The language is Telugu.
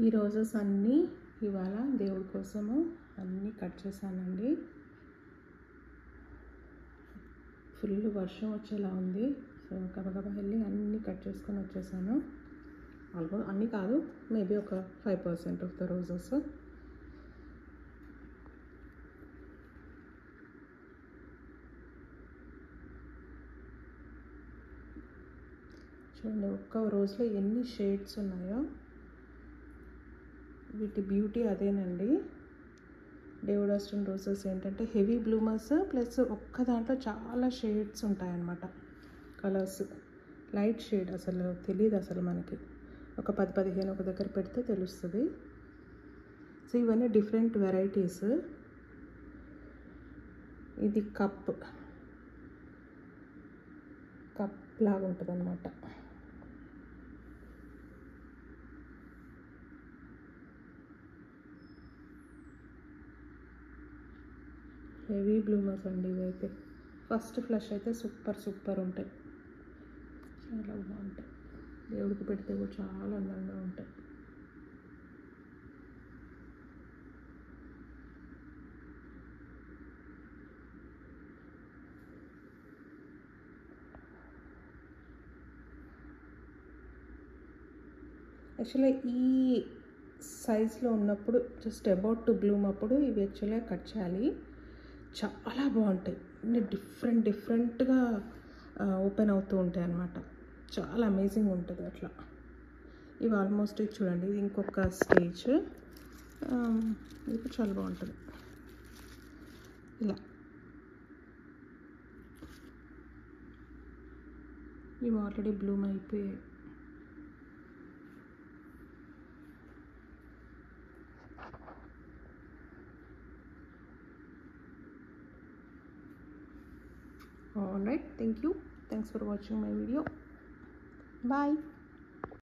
ఈ రోజెస్ అన్నీ ఇవాళ దేవుడి కోసము అన్నీ కట్ చేశానండి. ఫుల్ వర్షం వచ్చేలా ఉంది. సో గబగబా వెళ్ళి అన్నీ కట్ చేసుకొని వచ్చేసాను. ఆల్మోస్ట్ అన్నీ కాదు, మేబీ ఒక 5% ఆఫ్ ద రోజెస్. చూడండి ఒక్క రోజులో ఎన్ని షేడ్స్ ఉన్నాయో. వీటి బ్యూటీ అదేనండి. డేవిడ్ రోజెస్ ఏంటంటే హెవీ బ్లూమర్స్ ప్లస్ ఒక్క దాంట్లో చాలా షేడ్స్ ఉంటాయన్నమాట. కలర్స్ లైట్ షేడ్ అసలు తెలియదు అసలు మనకి. ఒక 10-15 ఒక దగ్గర పెడితే తెలుస్తుంది. సో ఇవన్నీ డిఫరెంట్ వెరైటీస్. ఇది కప్ లాగా ఉంటుంది అన్నమాట. హెవీ బ్లూమర్స్ అండి ఇవైతే. ఫస్ట్ ఫ్లష్ అయితే సూపర్ ఉంటాయి, చాలా బాగుంటాయి. దేవుడికి పెడితే కూడా చాలా అందంగా ఉంటాయి. యాక్చువల్గా ఈ సైజ్లో ఉన్నప్పుడు జస్ట్ అబౌట్ టు బ్లూమ్ అప్పుడు ఇవి యాక్చువల్గా కట్ చేయాలి. చాలా బాగుంటాయి, అన్నీ డిఫరెంట్గా ఓపెన్ అవుతూ ఉంటాయి అన్నమాట. చాలా అమేజింగ్ ఉంటుంది అట్లా. ఇవి ఆల్మోస్ట్ చూడండి, ఇది ఇంకొక స్టేజ్. ఇది చాలా బాగుంటుంది ఇలా. ఇవి ఆల్రెడీ బ్లూమ్ అయిపోయాయి. All right, thank you. Thanks for watching my video. Bye.